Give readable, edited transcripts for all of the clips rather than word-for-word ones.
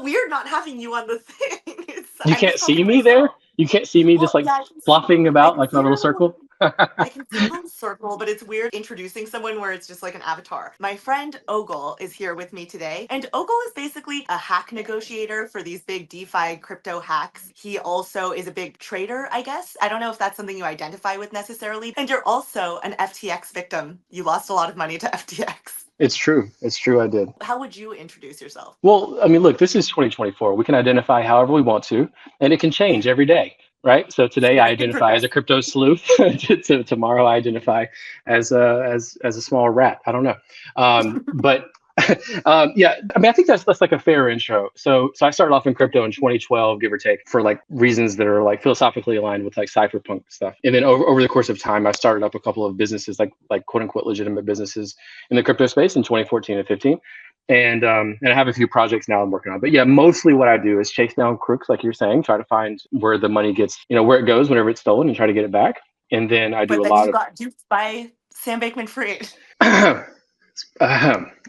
weird not having you on the thing. You I'm can't just talking see to me there? myself. You can't see me Well, just like yeah, flopping I about can like a see little your little circle? I can see a little circle, but it's weird introducing someone where it's just like an avatar. My friend Ogle is here with me today, and Ogle is basically a hack negotiator for these big DeFi crypto hacks. He also is a big trader, I guess. I don't know if that's something you identify with necessarily. And you're also an FTX victim. You lost a lot of money to FTX. It's true. It's true. I did. How would you introduce yourself? Well, I mean, look, this is 2024. We can identify however we want to, and it can change every day, right? So today I Very identify as a progressive. crypto sleuth. Tomorrow I identify as a small rat. I don't know, but yeah, I mean, I think that's like a fair intro. So I started off in crypto in 2012, give or take, for like reasons that are like philosophically aligned with like cypherpunk stuff. And then over the course of time, I started up a couple of businesses, like quote unquote legitimate businesses in the crypto space in 2014 and 15. And I have a few projects now I'm working on. But yeah, mostly what I do is chase down crooks, like you're saying, try to find where the money gets, where it goes whenever it's stolen, and try to get it back. And then I do But a then lot you of got duped by Sam Bankman-Fried.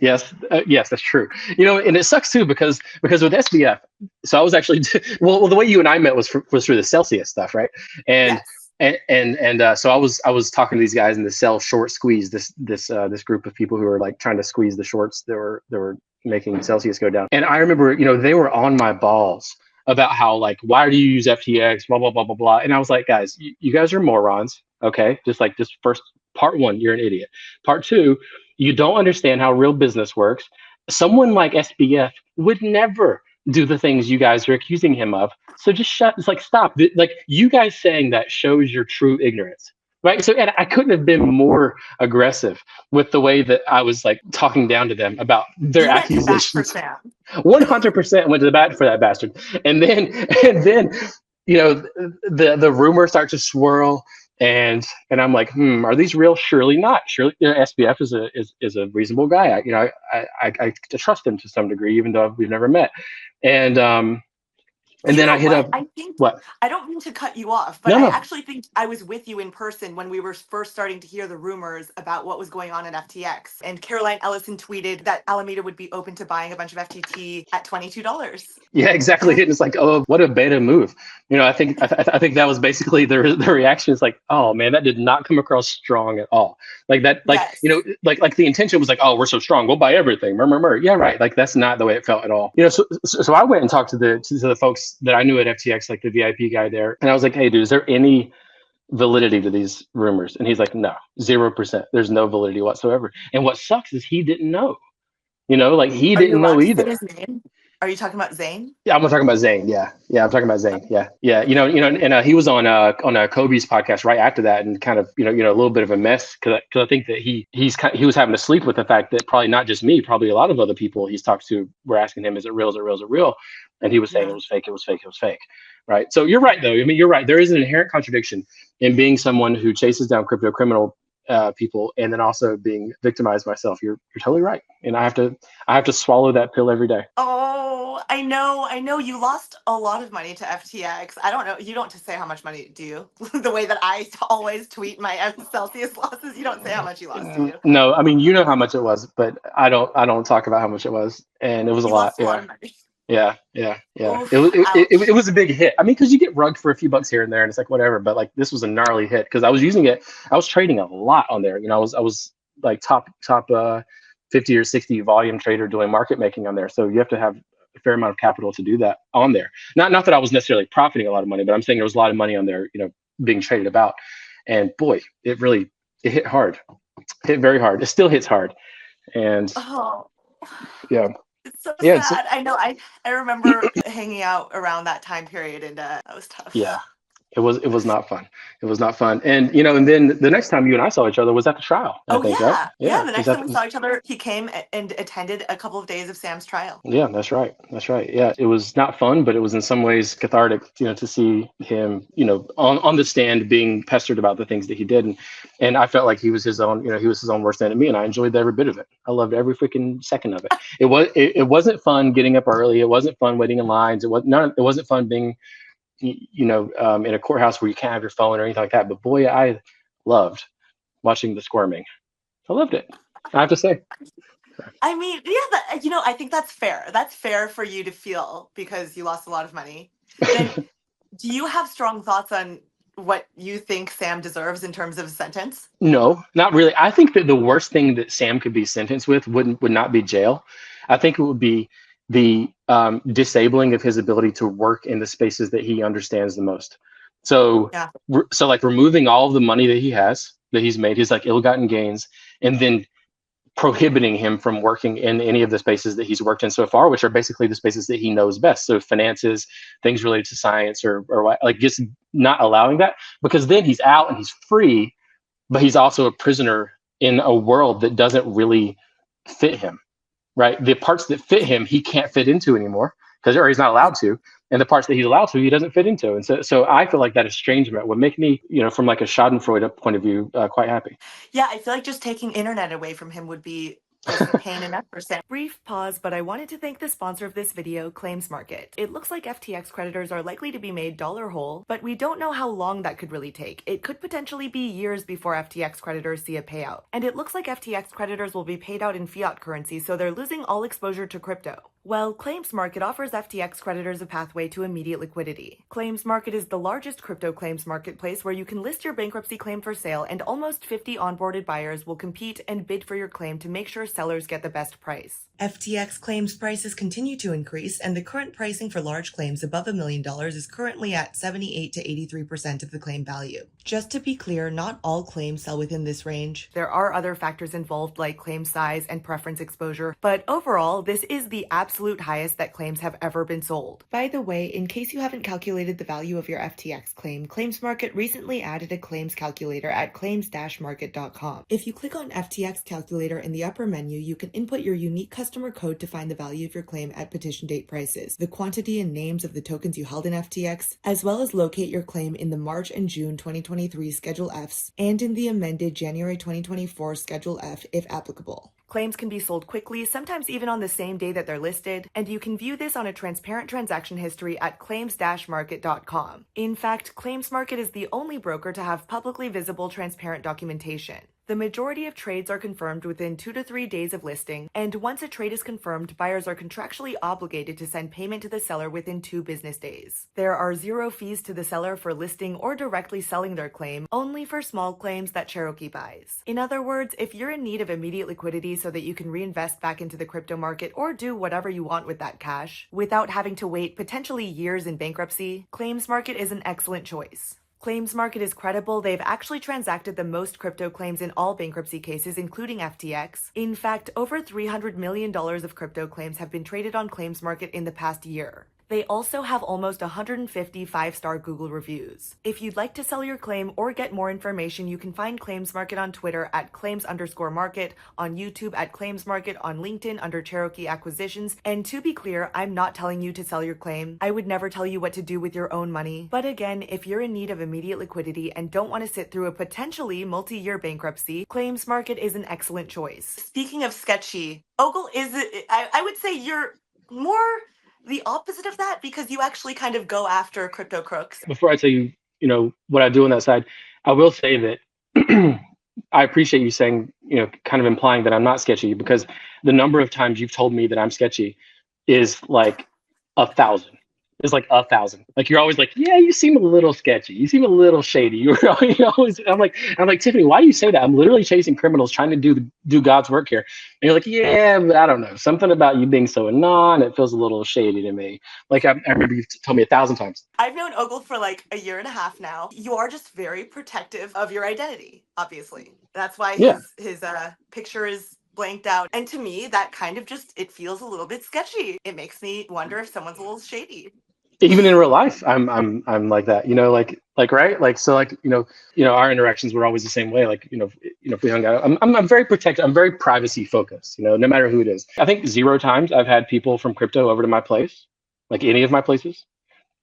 yes, yes, that's true. And it sucks too because with SBF, so I was actually well, the way you and I met was through the Celsius stuff, right? And Yes. so I was talking to these guys in the Cell short squeeze, this group of people who were like trying to squeeze the shorts that were making Celsius go down. And I remember, they were on my balls about how, like, why do you use FTX, blah blah blah blah blah. And I was like, guys, you guys are morons. Okay, just first part one, you're an idiot. Part two, you don't understand how real business works. Someone like SBF would never do the things you guys are accusing him of. So just shut. It's like, stop. Like, you guys saying that shows your true ignorance, right? So, and I couldn't have been more aggressive with the way that I was like talking down to them about their You went to bat for accusations. Sam. 100% went to the bat for that bastard. And then the rumors start to swirl, and I'm like, are these real? Surely not. Surely, SBF is a reasonable guy. I trust him to some degree, even though we've never met. And You then I know hit what? up I think what? I don't mean to cut you off, but No, I no. actually think I was with you in person when we were first starting to hear the rumors about what was going on in FTX. And Caroline Ellison tweeted that Alameda would be open to buying a bunch of FTT at $22. Yeah, exactly. And it's like, oh, what a beta move. I think that was basically the reaction is like, oh man, that did not come across strong at all. Like that, Yes. like the intention was like, oh, we're so strong, we'll buy everything. Murmur. Yeah, right. Like that's not the way it felt at all. So I went and talked to the folks that I knew at FTX, like the VIP guy there, and I was like, hey, dude, is there any validity to these rumors? And he's like, no, 0%. There's no validity whatsoever. And what sucks is he didn't know. Like he Are you didn't know allowed to say either. his name? Are you talking about Zane? Yeah, I'm talking about Zane. Yeah, I'm talking about Zane. Okay. Yeah. And he was on Kobe's podcast right after that, and kind of a little bit of a mess because I think that he was having to sleep with the fact that probably not just me, probably a lot of other people he's talked to were asking him, is it real? Is it real? Is it real? And he was saying it Yeah. was fake. It was fake. It was fake. Right. So you're right, though. I mean, you're right. There is an inherent contradiction in being someone who chases down crypto criminal people and then also being victimized myself. You're totally right, and I have to swallow that pill every day. Oh, I know. You lost a lot of money to FTX. I don't know. You don't say how much money, do you? The way that I always tweet my Celsius losses, you don't say how much you lost, do you? No, I mean, you know how much it was, but I don't talk about how much it was, and it was a You lot. lost a lot Yeah, of money. yeah. It was Oof, it ouch. was a big hit. I mean, because you get rugged for a few bucks here and there, and it's like whatever. But like this was a gnarly hit because I was using it. I was trading a lot on there. I was like top 50 or 60 volume trader doing market making on there. So you have to have a fair amount of capital to do that on there. Not that I was necessarily profiting a lot of money, but I'm saying there was a lot of money on there, being traded about. And boy, it hit hard, hit very hard. It still hits hard. And Oh, yeah, it's so yeah, sad. I know. I remember hanging out around that time period, and that was yeah. tough. It was not fun. It was not fun. And then the next time you and I saw each other was at the trial, I Oh think, right? yeah, yeah. Yeah. The next time we saw each other, he came and attended a couple of days of Sam's trial. Yeah, that's right. That's right. Yeah. It was not fun, but it was in some ways cathartic, to see him, on the stand being pestered about the things that he did. And I felt like he was his own worst enemy, and I enjoyed every bit of it. I loved every freaking second of it. It wasn't fun getting up early. It wasn't fun waiting in lines. It wasn't fun being in a courthouse where you can't have your phone or anything like that. But boy, I loved watching the squirming. I loved it. I have to say. I mean, yeah, I think that's fair. That's fair for you to feel because you lost a lot of money. Then, do you have strong thoughts on what you think Sam deserves in terms of a sentence? No, not really. I think that the worst thing that Sam could be sentenced with would not be jail. I think it would be the disabling of his ability to work in the spaces that he understands the most. So, Yeah. so like removing all of the money that he has, that he's made, his like ill-gotten gains, and then prohibiting him from working in any of the spaces that he's worked in so far, which are basically the spaces that he knows best. So finances, things related to science, or like just not allowing that, because then he's out and he's free, but he's also a prisoner in a world that doesn't really fit him, right? The parts that fit him, he can't fit into anymore because or he's not allowed to. And the parts that he's allowed to, he doesn't fit into. And so I feel like that estrangement would make me, from like a Schadenfreude point of view, quite happy. Yeah, I feel like just taking internet away from him would be just pain enough for Sam. Brief pause, but I wanted to thank the sponsor of this video, Claims Market. It looks like FTX creditors are likely to be made dollar whole, but we don't know how long that could really take. It could potentially be years before FTX creditors see a payout. And it looks like FTX creditors will be paid out in fiat currency, so they're losing all exposure to crypto. Well, Claims Market offers FTX creditors a pathway to immediate liquidity. Claims Market is the largest crypto claims marketplace where you can list your bankruptcy claim for sale, and almost 50 onboarded buyers will compete and bid for your claim to make sure sellers get the best price. FTX claims prices continue to increase, and the current pricing for large claims above $1 million is currently at 78 to 83% of the claim value. Just to be clear, not all claims sell within this range. There are other factors involved like claim size and preference exposure, but overall, this is the absolute highest that claims have ever been sold. By the way, in case you haven't calculated the value of your FTX claim, Claims Market recently added a claims calculator at claims-market.com. If you click on FTX calculator in the upper menu, you can input your unique customer code to find the value of your claim at petition date prices, the quantity and names of the tokens you held in FTX, as well as locate your claim in the March and June 2023 Schedule Fs and in the amended January 2024 Schedule F if applicable. Claims can be sold quickly, sometimes even on the same day that they're listed, and you can view this on a transparent transaction history at claims-market.com. In fact, Claims Market is the only broker to have publicly visible transparent documentation. The majority of trades are confirmed within 2 to 3 days of listing, and once a trade is confirmed, buyers are contractually obligated to send payment to the seller within 2 business days. There are 0 fees to the seller for listing or directly selling their claim, only for small claims that Cherokee buys. In other words, if you're in need of immediate liquidity so that you can reinvest back into the crypto market or do whatever you want with that cash, without having to wait potentially years in bankruptcy, Claims Market is an excellent choice. Claims Market is credible. They've actually transacted the most crypto claims in all bankruptcy cases, including FTX. In fact, over $300 million of crypto claims have been traded on Claims Market in the past year. They also have almost 150 5-star Google reviews. If you'd like to sell your claim or get more information, you can find Claims Market on Twitter at claims_market, on YouTube at Claims Market, on LinkedIn under Cherokee Acquisitions. And to be clear, I'm not telling you to sell your claim. I would never tell you what to do with your own money. But again, if you're in need of immediate liquidity and don't want to sit through a potentially multi-year bankruptcy, Claims Market is an excellent choice. Speaking of sketchy, Ogle I would say you're more the opposite of that because you actually kind of go after crypto crooks. Before I tell you, what I do on that side, I will say that I appreciate you saying, kind of implying that I'm not sketchy, because the number of times you've told me that I'm sketchy is like 1,000. It's like 1,000. Like you're always like, yeah, you seem a little sketchy. You seem a little shady. You're always. I'm like, Tiffany, why do you say that? I'm literally chasing criminals, trying to do God's work here. And you're like, yeah, but I don't know. Something about you being so anon, it feels a little shady to me. Like I remember you told me 1,000 times. I've known Ogle for like a year and a half now. You are just very protective of your identity, obviously. That's why his picture is blanked out. And to me, that kind of it feels a little bit sketchy. It makes me wonder if someone's a little shady. Even in real life, I'm like that, like right, like so, like our interactions were always the same way. Like if we hung out, I'm very protective. I'm very privacy focused. No matter who it is. I think 0 times I've had people from crypto over to my place, like any of my places.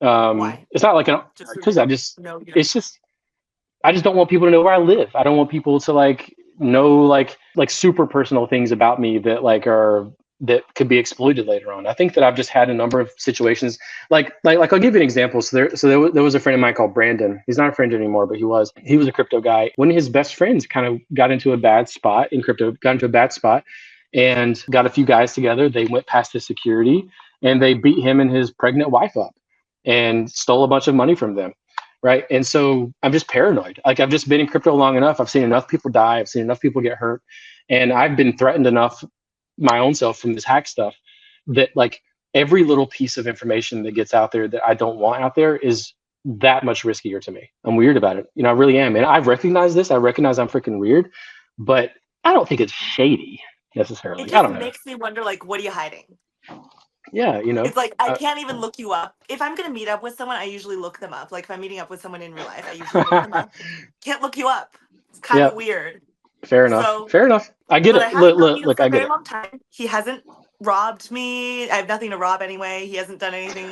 Why? It's not like because it's just I just don't want people to know where I live. I don't want people to know like super personal things about me that could be exploited later on. I think that I've just had a number of situations like I'll give you an example. So there was a friend of mine called Brandon. He's not a friend anymore, but he was a crypto guy. One of his best friends kind of got into a bad spot in crypto, and got a few guys together. They went past his security and they beat him and his pregnant wife up and stole a bunch of money from them. Right. And so I'm just paranoid. Like, I've just been in crypto long enough. I've seen enough people die. I've seen enough people get hurt. And I've been threatened enough my own self from this hack stuff that, like, every little piece of information that gets out there that I don't want out there is that much riskier to me. I'm weird about it. You know, I really am. And I've recognized this. I recognize I'm freaking weird, but I don't think it's shady necessarily. It I just don't know. makes me wonder, like, what are you hiding? Yeah, you know. It's like, I can't even look you up. If I'm going to meet up with someone, I usually look them up. Like, if I'm meeting up with someone in real life, I usually look them up. Can't look you up. It's kind of weird. Fair enough. So, Fair enough. I get but it. I haven't known you Look, for I a get very it. long time. He hasn't robbed me. I have nothing to rob anyway. He hasn't done anything.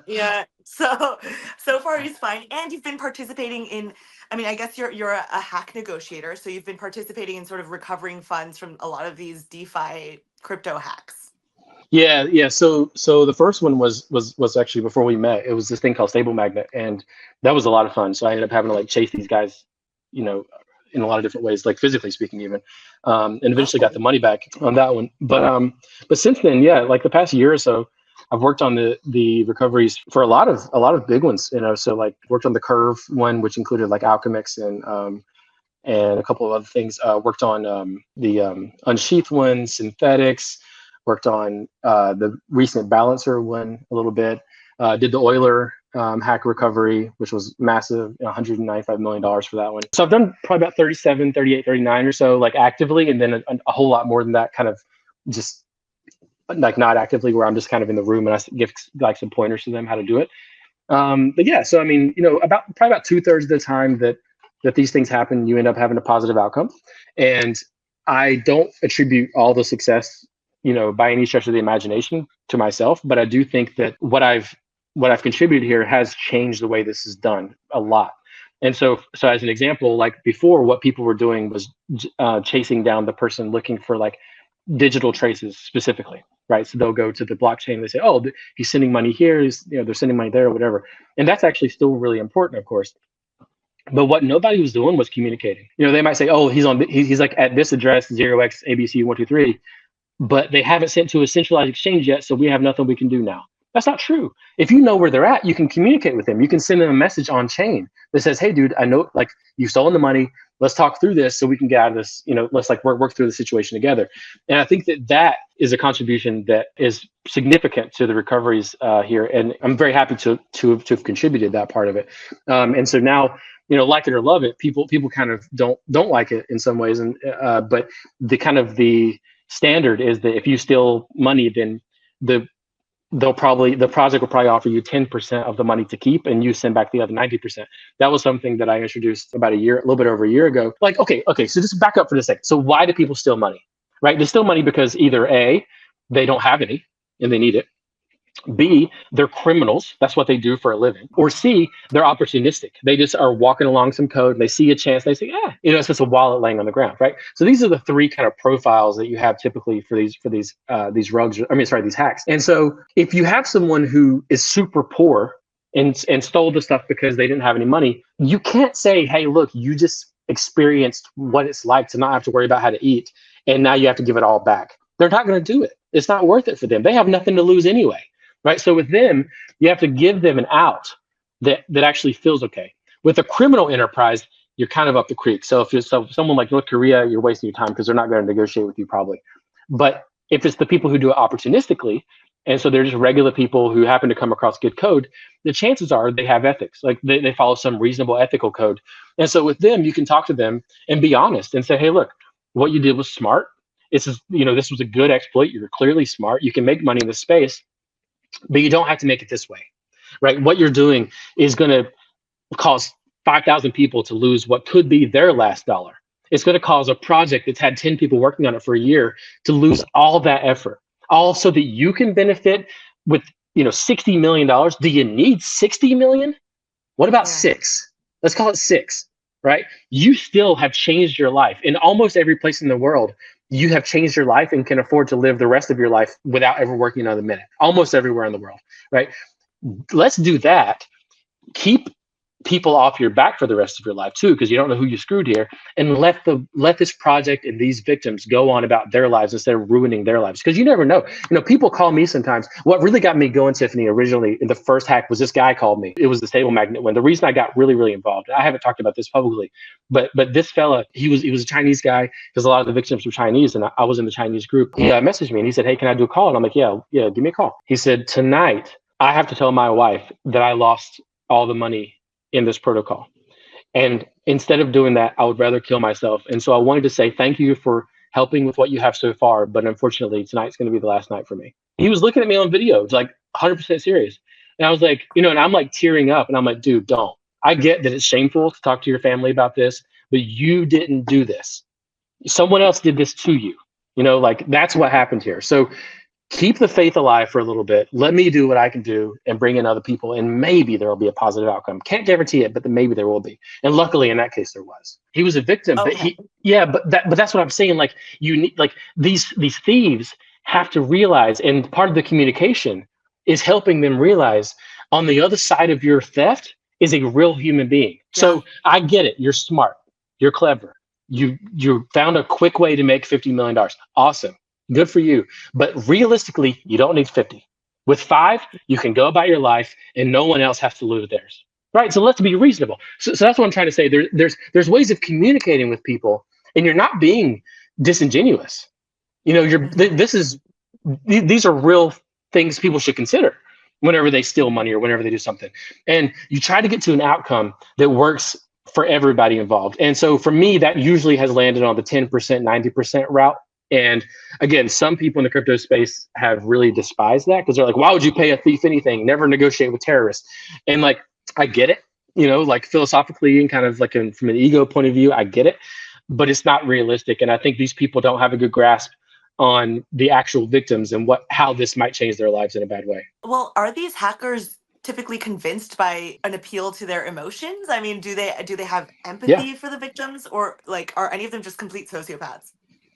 Yeah. So far he's fine. And you've been participating in, I mean, I guess you're a hack negotiator, so you've been participating in sort of recovering funds from a lot of these DeFi crypto hacks. Yeah. So the first one was actually before we met. It was this thing called Stable Magnet, and that was a lot of fun. So I ended up having to, like, chase these guys, you know, in a lot of different ways, like physically speaking, even, and eventually got the money back on that one. But since then, yeah, like the past year or so, I've worked on the recoveries for a lot of big ones. You know, so, like, worked on the Curve one, which included like Alchemix and a couple of other things. Worked on the Unsheath one, Synthetics. Worked on the recent Balancer one a little bit. Did the Euler hack recovery, which was massive, $195 million for that one. So I've done probably about 37, 38, 39 or so, like, actively, and then a whole lot more than that, kind of just like not actively, where I'm just kind of in the room and I give, like, some pointers to them how to do it. But yeah, so I mean, you know, probably about 2/3 of the time that these things happen, you end up having a positive outcome. And I don't attribute all the success, you know, by any stretch of the imagination to myself, but I do think that what I've contributed here has changed the way this is done a lot. And so as an example, like, before, what people were doing was chasing down the person looking for, like, digital traces specifically, right? So they'll go to the blockchain, they say, oh, he's sending money here, they're sending money there, or whatever. And that's actually still really important, of course. But what nobody was doing was communicating. You know, they might say, oh, he's like at this address, 0xabc123, but they haven't sent to a centralized exchange yet, so we have nothing we can do now. That's not true. If you know where they're at, you can communicate with them. You can send them a message on chain that says, hey, dude, I know, like, you've stolen the money. Let's talk through this so we can get out of this. You know, let's, like, work through the situation together. And I think that is a contribution that is significant to the recoveries here. And I'm very happy to have contributed that part of it. And so now, you know, like it or love it, people kind of don't like it in some ways. And but the kind of the standard is that if you steal money, then the project will probably offer you 10% of the money to keep, and you send back the other 90%. That was something that I introduced about a little bit over a year ago. Like, okay, so just back up for a second. So why do people steal money, right? They steal money because either A, they don't have any and they need it. B, they're criminals. That's what they do for a living. Or C, they're opportunistic. They just are walking along some code and they see a chance. They say, yeah, you know, it's just a wallet laying on the ground, right? So these are the three kind of profiles that you have typically for these rogues. These hacks. And so if you have someone who is super poor and stole the stuff because they didn't have any money, you can't say, hey, look, you just experienced what it's like to not have to worry about how to eat, and now you have to give it all back. They're not going to do it. It's not worth it for them. They have nothing to lose anyway. Right. So with them, you have to give them an out that actually feels okay. With a criminal enterprise, you're kind of up the creek. So if someone like North Korea, you're wasting your time because they're not going to negotiate with you probably. But if it's the people who do it opportunistically, and so they're just regular people who happen to come across good code, the chances are they have ethics. Like they follow some reasonable ethical code. And so with them, you can talk to them and be honest and say, hey, look, what you did was smart. This was a good exploit. You're clearly smart. You can make money in this space, but you don't have to make it this way, right? What you're doing is going to cause 5,000 people to lose what could be their last dollar. It's going to cause a project that's had 10 people working on it for a year to lose all that effort, all so that you can benefit with, $60 million. Do you need 60 million? What about 6? Let's call it 6, right? You still have changed your life in almost every place in the world. You have changed your life and can afford to live the rest of your life without ever working another minute, almost everywhere in the world, right? Let's do that. Keep people off your back for the rest of your life too, because you don't know who you screwed here, and let this project and these victims go on about their lives instead of ruining their lives, because you never know. People call me sometimes. What really got me going, Tiffany, originally in the first hack was this guy called me. It was the stable magnet one. The reason I got really, really involved, I haven't talked about this publicly, but this fella, he was a Chinese guy, because a lot of the victims were Chinese, and I was in the Chinese group. He messaged me and he said, "Hey, can I do a call?" And I'm like, yeah, give me a call. He said, "Tonight I have to tell my wife that I lost all the money in this protocol. And instead of doing that, I would rather kill myself. And so I wanted to say thank you for helping with what you have so far. But unfortunately, tonight's going to be the last night for me." He was looking at me on video, like 100% serious. And I was like, and I'm like tearing up. And I'm like, dude, don't. I get that it's shameful to talk to your family about this, but you didn't do this. Someone else did this to you. Like that's what happened here. So keep the faith alive for a little bit. Let me do what I can do and bring in other people, and maybe there will be a positive outcome. Can't guarantee it, but maybe there will be. And luckily, in that case, there was. He was a victim, Okay. but that's what I'm saying. Like you need, like these thieves have to realize, and part of the communication is helping them realize on the other side of your theft is a real human being. Yeah. So I get it. You're smart. You're clever. You found a quick way to make $50 million. Awesome. Good for you. But realistically, you don't need 50. With 5, you can go about your life and no one else has to lose theirs. Right? So let's be reasonable. So that's what I'm trying to say. There's ways of communicating with people, and you're not being disingenuous. These are real things people should consider whenever they steal money or whenever they do something. And you try to get to an outcome that works for everybody involved. And so for me, that usually has landed on the 10%, 90% route. And again, some people in the crypto space have really despised that, because they're like, why would you pay a thief anything? Never negotiate with terrorists. And like, I get it, like philosophically and kind of like from an ego point of view, I get it, but it's not realistic. And I think these people don't have a good grasp on the actual victims and how this might change their lives in a bad way. Well, are these hackers typically convinced by an appeal to their emotions? I mean, do they have empathy for the victims, or like are any of them just complete sociopaths?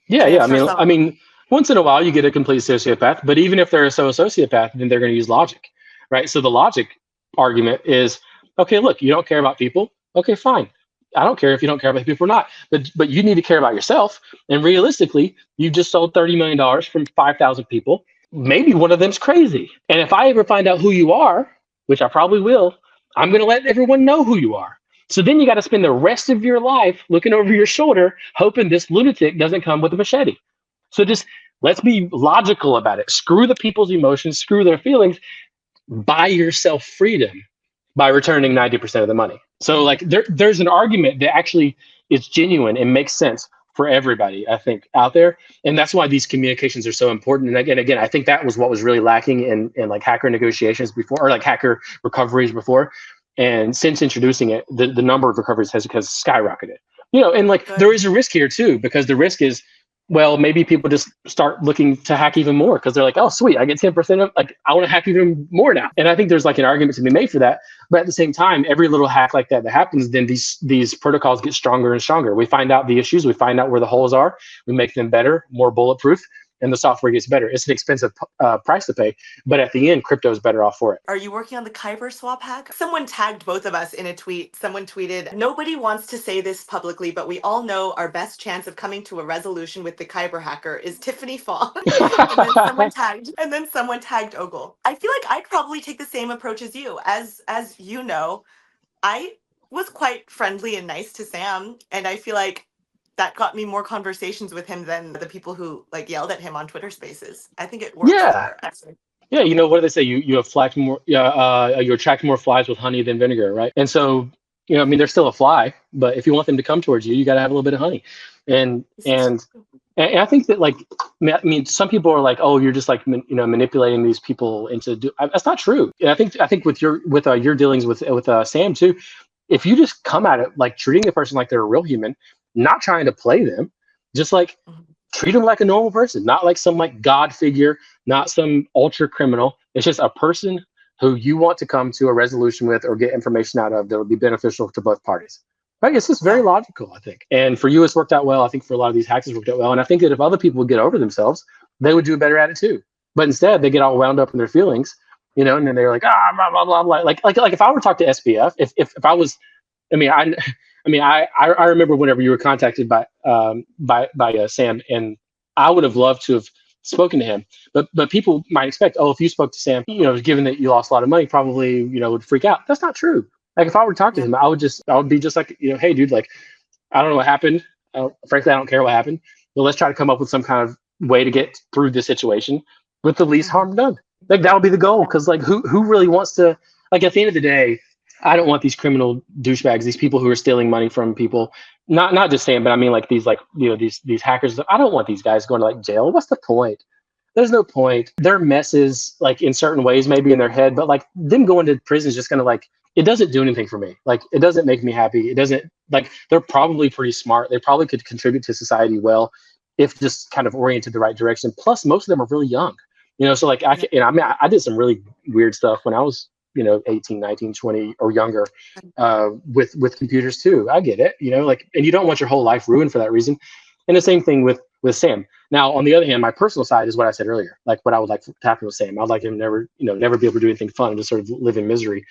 Yeah. I mean, once in a while you get a complete sociopath, but even if they're a sociopath, then they're going to use logic, right? So the logic argument is, okay, look, you don't care about people. Okay, fine. I don't care if you don't care about people or not, but you need to care about yourself. And realistically, you just sold $30 million from 5,000 people. Maybe one of them's crazy. And if I ever find out who you are, which I probably will, I'm going to let everyone know who you are. So then you got to spend the rest of your life looking over your shoulder, hoping this lunatic doesn't come with a machete. So just let's be logical about it. Screw the people's emotions, screw their feelings. Buy yourself freedom by returning 90% of the money. So like there's an argument that actually is genuine and makes sense for everybody, I think, out there. And that's why these communications are so important. And again, I think that was what was really lacking in like hacker negotiations before, or like hacker recoveries before. And since introducing it, the number of recoveries has skyrocketed. And like there is a risk here too, because the risk is, well, maybe people just start looking to hack even more because they're like, oh, sweet, I get 10% of, like, I want to hack even more now. And I think there's like an argument to be made for that. But at the same time, every little hack like that happens, then these protocols get stronger and stronger. We find out the issues, we find out where the holes are, we make them better, more bulletproof, and the software gets better. It's an expensive price to pay, but at the end, crypto is better off for it. Are you working on the Kyber swap hack? Someone tagged both of us in a tweet. Someone tweeted, "Nobody wants to say this publicly, but we all know our best chance of coming to a resolution with the Kyber hacker is Tiffany Fong." and then someone tagged Ogle. I feel like I'd probably take the same approach as you. As you know, I was quite friendly and nice to Sam, and I feel like that got me more conversations with him than the people who like yelled at him on Twitter Spaces. I think it works better, actually. Yeah, what do they say? You attract more you attract more flies with honey than vinegar, right? And so, I mean, they're still a fly, but if you want them to come towards you, you got to have a little bit of honey. And I think that, like, I mean, some people are like, oh, you're just like manipulating these people into that's not true. And I think with your dealings with Sam too, if you just come at it like treating the person like they're a real human, not trying to play them, just like treat them like a normal person, not like some like God figure, not some ultra criminal. It's just a person who you want to come to a resolution with or get information out of that would be beneficial to both parties. Right? It's just very logical, I think. And for you, it's worked out well. I think for a lot of these hacks, it's worked out well. And I think that if other people would get over themselves, they would do better at it too. But instead, they get all wound up in their feelings and then they're like, blah, blah, blah, blah. Like if I were to talk to SBF, if I was, I mean, I remember whenever you were contacted by Sam, and I would have loved to have spoken to him, but people might expect, oh, if you spoke to Sam, given that you lost a lot of money, probably, would freak out. That's not true. Like if I were to talk to Yeah. him, I would be just like, hey, dude, like, I don't know what happened. Frankly, I don't care what happened. But let's try to come up with some kind of way to get through this situation with the least harm done. Like that would be the goal. Because like who really wants to, like, at the end of the day, I don't want these criminal douchebags, these people who are stealing money from people. Not just Sam, but I mean like these, like, these hackers. I don't want these guys going to like jail. What's the point? There's no point. They're messes, like, in certain ways, maybe in their head, but like them going to prison is just gonna, like, it doesn't do anything for me. Like it doesn't make me happy. It doesn't, like, they're probably pretty smart. They probably could contribute to society well if just kind of oriented the right direction. Plus, most of them are really young. So like I mean, I did some really weird stuff when I was 18, 19, 20 or younger, with computers too. I get it, like, and you don't want your whole life ruined for that reason. And the same thing with Sam. Now, on the other hand, my personal side is what I said earlier. Like what I would like to happen with Sam. I'd like him never be able to do anything fun and just sort of live in misery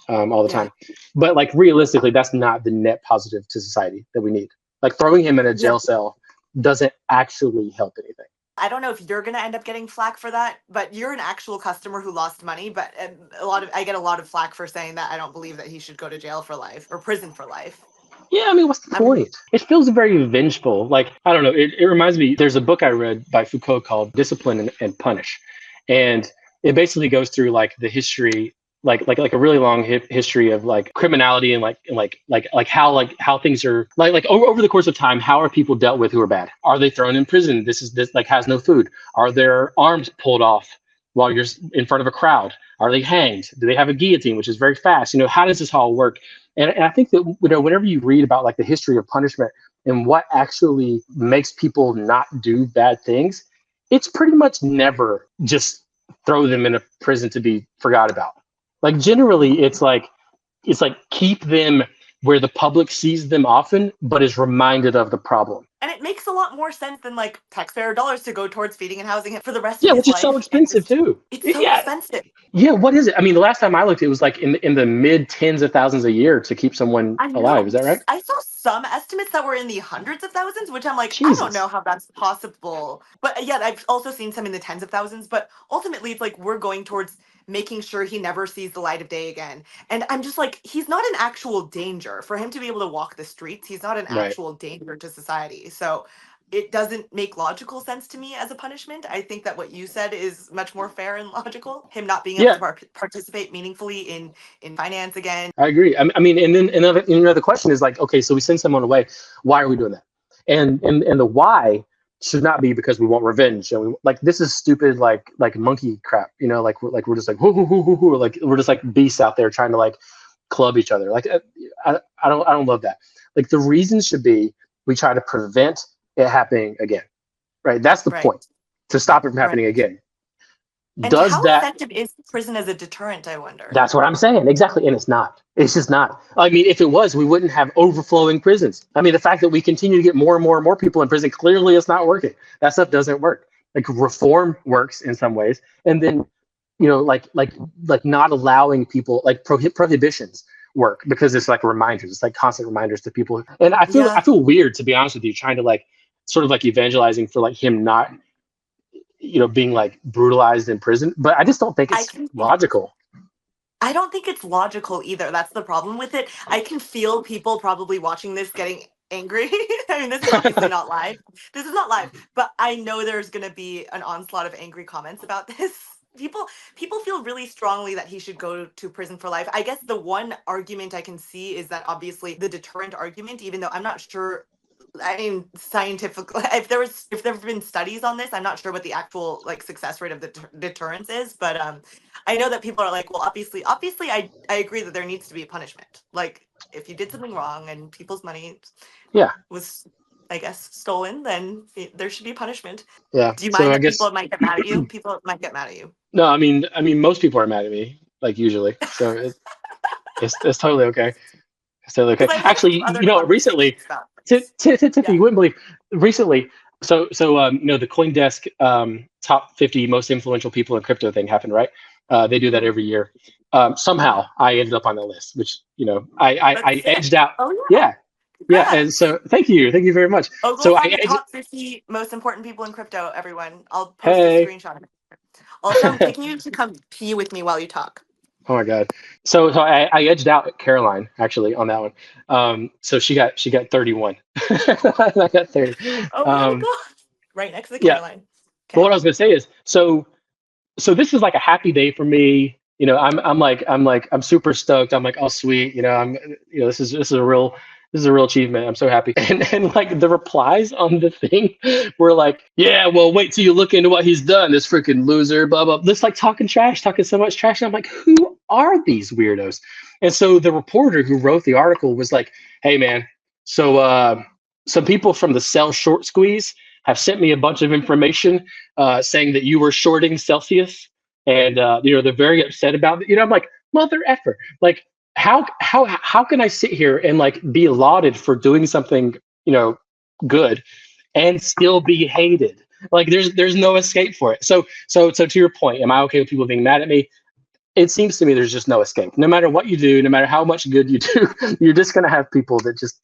all the time. But like realistically, that's not the net positive to society that we need. Like throwing him in a jail cell doesn't actually help anything. I don't know if you're going to end up getting flack for that, but you're an actual customer who lost money. But I get a lot of flack for saying that I don't believe that he should go to jail for life or prison for life. Yeah, I mean, what's the point? It feels very vengeful. Like, I don't know. It reminds me, there's a book I read by Foucault called Discipline and Punish. And it basically goes through like the history, like a really long history of like criminality and like how things are like over the course of time. How are people dealt with who are bad? Are they thrown in prison? This like has no food. Are their arms pulled off while you're in front of a crowd? Are they hanged? Do they have a guillotine, which is very fast? How does this all work? And I think that whenever you read about like the history of punishment and what actually makes people not do bad things, it's pretty much never just throw them in a prison to be forgot about. Like generally, it's like keep them where the public sees them often, but is reminded of the problem. And it makes a lot more sense than like taxpayer dollars to go towards feeding and housing him for the rest of his life. Yeah, which is so expensive too. It's so expensive. Yeah, what is it? I mean, the last time I looked, it was like in the mid tens of thousands a year to keep someone alive. Is that right? I saw some estimates that were in the hundreds of thousands, which I'm like, Jesus. I don't know how that's possible. But yeah, I've also seen some in the tens of thousands. But ultimately, it's like we're going towards making sure he never sees the light of day again. And I'm just like, he's not an actual danger. For him to be able to walk the streets, he's not an actual danger to society. So it doesn't make logical sense to me as a punishment. I think that what you said is much more fair and logical. Him not being able to participate meaningfully in finance again. I agree. I mean, and then the question is like, okay, so we send someone away. Why are we doing that? And the why should not be because we want revenge. And like this is stupid, like monkey crap. Like we're just like whoo, like we're just like beasts out there trying to like club each other. Like I don't love that. Like the reason should be we try to prevent it happening again, right? That's the point, to stop it from happening again. And how effective is prison as a deterrent, I wonder? That's what I'm saying, exactly. And it's not. It's just not. I mean, if it was, we wouldn't have overflowing prisons. I mean, the fact that we continue to get more and more and more people in prison, clearly it's not working. That stuff doesn't work. Like reform works in some ways, and then like not allowing people, like prohibitions work because it's like reminders. It's like constant reminders to people. And I feel weird, to be honest with you, trying to like sort of like evangelizing for like him not being like brutalized in prison, but I just don't think it's logical. I don't think it's logical either. That's the problem with it. I can feel people probably watching this getting angry. I mean, this is obviously not live. This is not live, but I know there's going to be an onslaught of angry comments about this. People feel really strongly that he should go to prison for life. I guess the one argument I can see is that obviously the deterrent argument, even though I'm not sure, I mean, scientifically, if there have been studies on this, I'm not sure what the actual like success rate of the deterrence is, but I know that people are like, well, obviously, I agree that there needs to be a punishment. Like, if you did something wrong and people's money, was, I guess, stolen, then there should be a punishment. Yeah. Do you mind that people might get mad at you? People might get mad at you. No, I mean, most people are mad at me, like usually, so it's totally okay. It's totally okay. Actually, recently. Tiffy, you wouldn't believe recently. So the CoinDesk top 50 most influential people in crypto thing happened, right? They do that every year. Somehow I ended up on the list, which, I That's sick. edged out. Oh yeah. Yeah. Yeah. And Congrats. so thank you. Thank you very much. So Ogle's I on the edged, top 50 most important people in crypto, everyone. I'll post a hey. screenshot of it. Also, I'm kicking you to come pee with me while you talk. Oh my God. So I edged out Caroline actually on that one. So she got 31. I got 30. Oh my Um, god. Right next to yeah. Caroline. But Okay. what I was gonna say is, so this is like a happy day for me. I'm super stoked. I'm like, oh sweet, this is a real achievement. I'm so happy. And like the replies on the thing were like, yeah, well, wait till you look into what he's done. This freaking loser, blah blah. This like talking trash, talking so much trash. And I'm like, who are these weirdos? And so the reporter who wrote the article was like, hey man, so some people from the Sell Short Squeeze have sent me a bunch of information saying that you were shorting Celsius, and they're very upset about it. I'm like, mother effer, like how can I sit here and like be lauded for doing something good and still be hated? Like there's no escape for it. So to your point, am I okay with people being mad at me? It seems to me there's just no escape. No matter what you do, no matter how much good you do, you're just gonna have people that just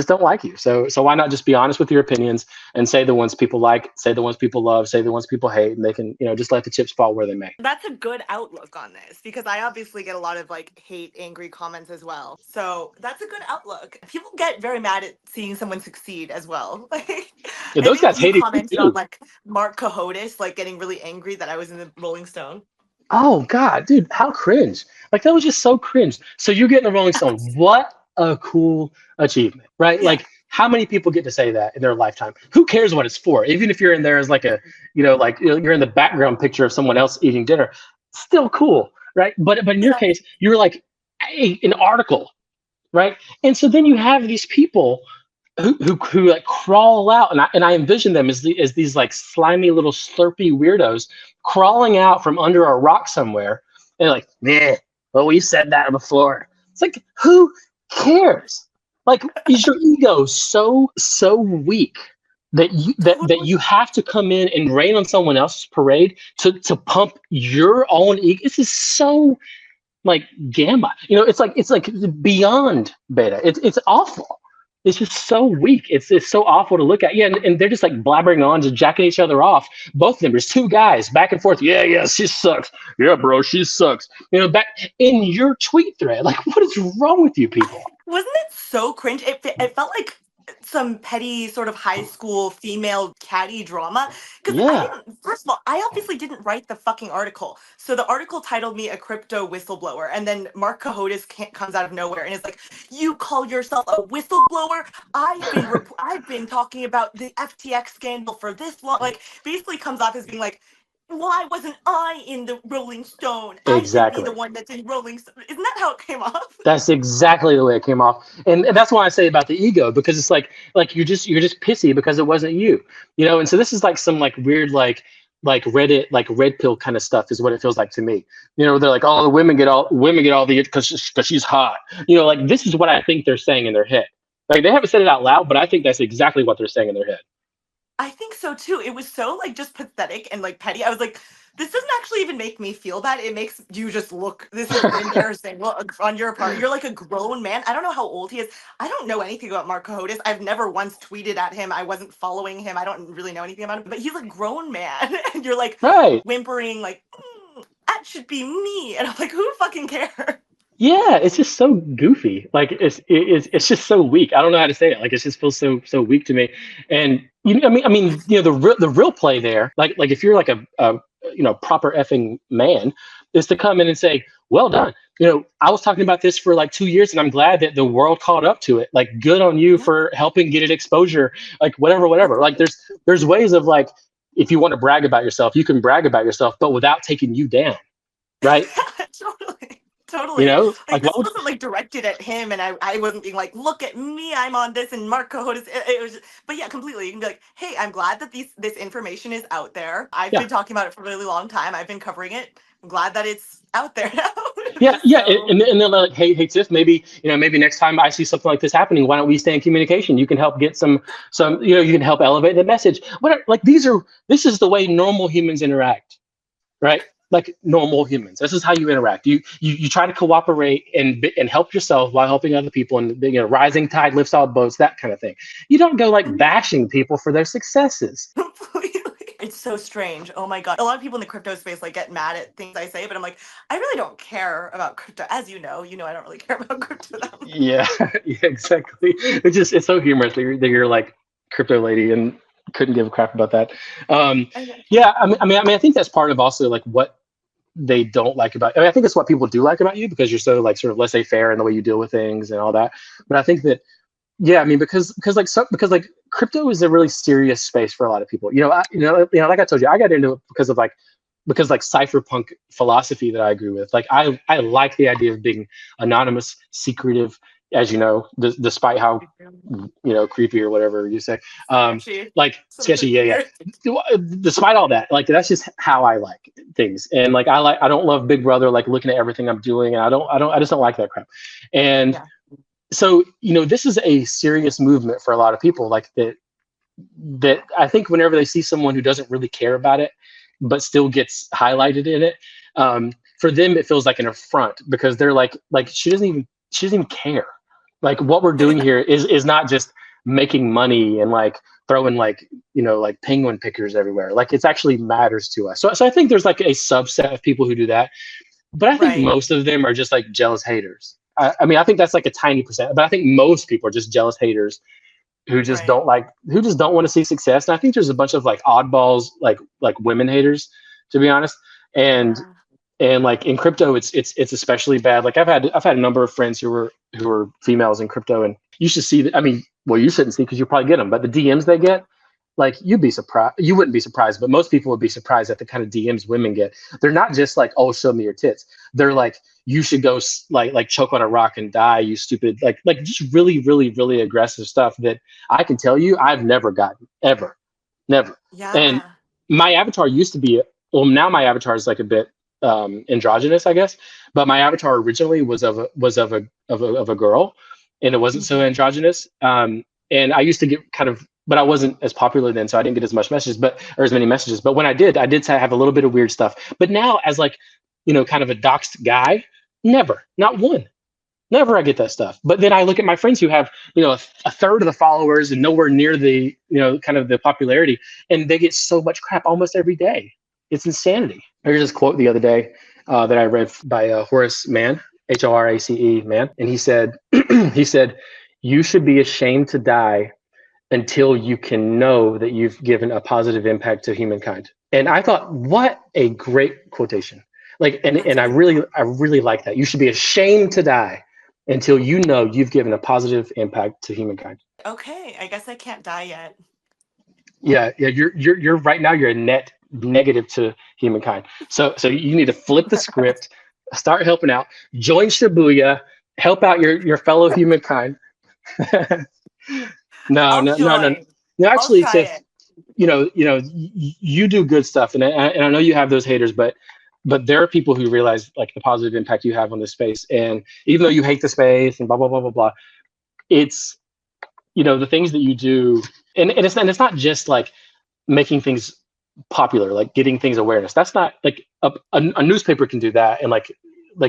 don't like you. So why not just be honest with your opinions and say the ones people like, say the ones people love, say the ones people hate, and they can just let the chips fall where they may. That's a good outlook on this because I obviously get a lot of like hate, angry comments as well. So that's a good outlook. People get very mad at seeing someone succeed as well. Like, Yeah, I those think guys you hated you commented on too. like Mark Cohodes, like getting really angry that I was in the Rolling Stone. Oh God, dude, how cringe! Like that was just so cringe. So you're getting a Rolling Stone. What a cool achievement, right? Yeah. Like how many people get to say that in their lifetime? Who cares what it's for? Even if you're in there as like you're in the background picture of someone else eating dinner, still cool, right? But in your Yeah. case, you're like an article, right? And so then you have these people who like crawl out, and I envision them as these like slimy little slurpy weirdos crawling out from under a rock somewhere, and like, yeah, well, we said that before. It's like, who cares? Like, is your ego so weak that Totally. you have to come in and rain on someone else's parade to pump your own ego? This is so like gamma. It's like beyond beta. It's awful. It's just so weak. It's so awful to look at. Yeah, and they're just like blabbering on, just jacking each other off. Both of them. There's two guys back and forth. Yeah, she sucks. Yeah, bro, she sucks. Back in your tweet thread. Like, what is wrong with you people? Wasn't it so cringe? It felt like some petty sort of high school female catty drama because I Yeah. didn't, first of all, I obviously didn't write the fucking article. So the article titled me a crypto whistleblower, and then Mark Cohodes comes out of nowhere and is like, you call yourself a whistleblower? I've been talking about the FTX scandal for this long. Like, basically comes off as being like, why wasn't I in the Rolling Stone? I should be Exactly. the one that's in Rolling Stone. Isn't that how it came off? That's exactly the way it came off, and that's why I say about the ego, because it's like you're just pissy because it wasn't you, And so this is like some like weird like Reddit like red pill kind of stuff is what it feels like to me. They're like, oh, the women get all the because she's hot. Like this is what I think they're saying in their head. Like they haven't said it out loud, but I think that's exactly what they're saying in their head. I think so too. It was so like just pathetic and like petty. I was like, this doesn't actually even make me feel bad. It makes you just look. This is embarrassing. Well, on your part, you're like a grown man. I don't know how old he is. I don't know anything about Mark Cohodes. I've never once tweeted at him. I wasn't following him. I don't really know anything about him. But he's a grown man, and you're like Right. whimpering, like that should be me. And I'm like, who fucking cares? Yeah, it's just so goofy. Like it's just so weak. I don't know how to say it. Like it just feels so weak to me. And I mean, the real play there, like if you're like a proper effing man, is to come in and say, well done. I was talking about this for like 2 years, and I'm glad that the world caught up to it. Like, good on you Yeah, for helping get it exposure. Like whatever. Like there's ways of like, if you want to brag about yourself, you can brag about yourself, but without taking you down, right? totally. Totally. Like Like this what would wasn't like directed at him and I wasn't being like, look at me, I'm on this and Mark Cohodes. It was but yeah, completely. You can be like, hey, I'm glad that this information is out there. I've yeah. been talking about it for a really long time. I've been covering it. I'm glad that it's out there now. It Yeah, was yeah, so and then they're like, hey, Tiff, maybe next time I see something like this happening, why don't we stay in communication? You can help get some, you can help elevate the message. What like this is the way normal humans interact, right? like normal humans. This is how you interact. You try to cooperate and help yourself while helping other people, and rising tide lifts all boats, that kind of thing. You don't go like bashing people for their successes. Completely. It's so strange. Oh my God. A lot of people in the crypto space like get mad at things I say, but I'm like, I really don't care about crypto. As you know, I don't really care about crypto that much. Yeah, yeah, exactly. It's so humorous that you're like crypto lady and couldn't give a crap about that. Um, I know. yeah, I think that's part of also like what they don't like about. I think it's what people do like about you, because you're so like sort of laissez-faire in the way you deal with things and all that. But I think that, yeah, I mean, because like crypto is a really serious space for a lot of people. Like I told you, I got into it because like cypherpunk philosophy that I agree with. Like I like the idea of being anonymous, secretive, as you know, despite how creepy or whatever you say. Sketchy. Like Some sketchy, yeah, weird. yeah. Despite all that, like that's just how I like things. And like I don't love Big Brother like looking at everything I'm doing, and I just don't like that crap. And Yeah. so this is a serious movement for a lot of people, like that I think whenever they see someone who doesn't really care about it but still gets highlighted in it, for them it feels like an affront, because they're like she doesn't even care. Like what we're doing here is not just making money and like throwing like like penguin pickers everywhere. Like it's actually matters to us. So I think there's like a subset of people who do that, but I think Right. most of them are just like jealous haters. I mean, I think that's like a tiny percent, but I think most people are just jealous haters who just Right. don't want to see success. And I think there's a bunch of like oddballs, like women haters, to be honest. And Yeah. like in crypto, it's especially bad. Like I've had a number of friends who are females in crypto, and you should see that. I mean, well, you shouldn't see because you probably get them, but the DMs they get, like you'd be surprised. You wouldn't be surprised, but most people would be surprised at the kind of DMs women get. They're not just like, "Oh, show me your tits." They're like, "You should go like choke on a rock and die, you stupid." Like just really, really, really aggressive stuff that I can tell you I've never gotten, ever, never. And Yeah. my avatar used to be, well, now my avatar is like a bit androgynous, I guess. But my avatar originally was of a girl, and it wasn't so Mhm. androgynous. And I used to get kind of, but I wasn't as popular then, so I didn't get as much messages, or as many messages. But when I did have a little bit of weird stuff. But now, as like kind of a doxed guy, never, not one. Never I get that stuff. But then I look at my friends who have, a third of the followers and nowhere near the, kind of the popularity, and they get so much crap almost every day. It's insanity. There's this quote the other day that I read by Horace Mann, Horace Mann, and he said, he said, "You should be ashamed to die until you can know that you've given a positive impact to humankind." And I thought, what a great quotation. Like, That's and good. I really like that. You should be ashamed to die until you know you've given a positive impact to humankind. Okay. I guess I can't die yet. Yeah, yeah. You're right now. You're a net negative to humankind. So you need to flip the script, start helping out, join Shibuya, help out your fellow humankind. No, I'll no, no, no, join. no. I'll Actually, try Tiff, it. you do good stuff, and I know you have those haters, but there are people who realize like the positive impact you have on this space, and even though you hate the space and blah blah blah blah blah, it's the things that you do, and it's not just like making things popular, like getting things awareness. That's not like a newspaper can do that, and like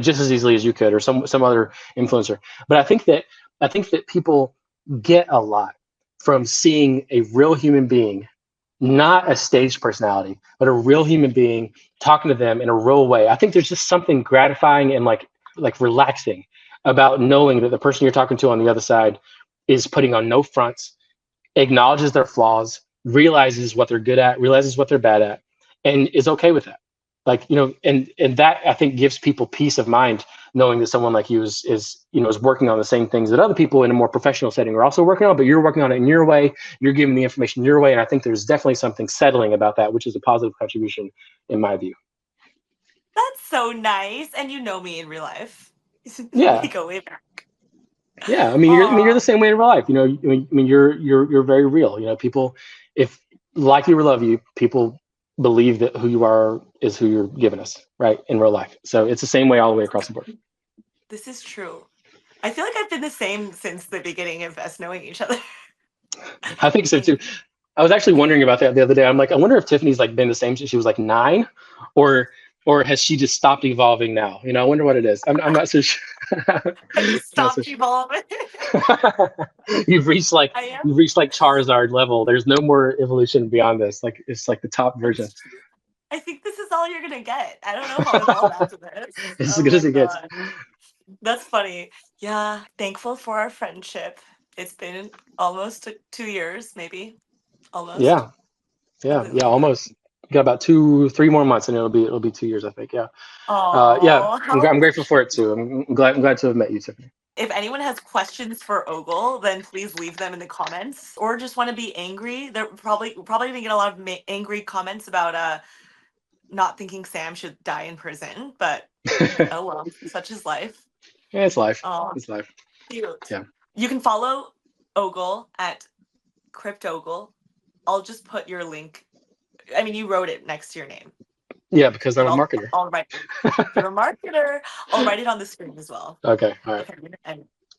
just as easily as you could, or some other influencer. But I think that people get a lot from seeing a real human being, not a staged personality, but a real human being, talking to them in a real way. I think there's just something gratifying and like relaxing about knowing that the person you're talking to on the other side is putting on no fronts, acknowledges their flaws, realizes what they're good at, realizes what they're bad at, and is okay with that. Like, and that I think gives people peace of mind, knowing that someone like you is working on the same things that other people in a more professional setting are also working on, but you're working on it in your way, you're giving the information your way. And I think there's definitely something settling about that, which is a positive contribution in my view. That's so nice. And you know me in real life. We Yeah. go way back. Yeah, I mean, you're the Aw. same way in real life. You're very real. People, if like you or love you, people believe that who you are is who you're giving us, right, in real life. So it's the same way all the way across the board. This is true. I feel like I've been the same since the beginning of us knowing each other. I think so too. Maybe. I was actually wondering about that the other day. I'm like, I wonder if Tiffany's like been the same since she was like 9, or Or has she just stopped evolving now? I wonder what it is. I'm not so sure. I just Not so stopped sure. evolving. You've reached like I am. you've reached like Charizard level. There's no more evolution beyond this. Like it's like the top version. I think this is all you're gonna get. I don't know if I'll evolve after this. It's as Oh good as my it gets. god. That's funny. Yeah, thankful for our friendship. It's been almost 2 years, maybe. Almost. Yeah, Something yeah, like that. almost. Got about 2, 3 more months, and it'll be 2 years, I think. Yeah, yeah. Oh, I'm grateful for it too. I'm glad to have met you, Tiffany. if anyone has questions for Ogle, then please leave them in the comments, or just want to be angry. They're probably gonna get a lot of angry comments about not thinking Sam should die in prison, but oh well, such is life. Yeah, it's life. Oh, It's life. cute. Yeah. You can follow Ogle at CryptOgle. I'll just put your link. I mean, you wrote it next to your name, Yeah, because I'm but a I'll marketer. I'll write. You're a marketer. I'll write it on the screen as well. Okay. All right. Okay, and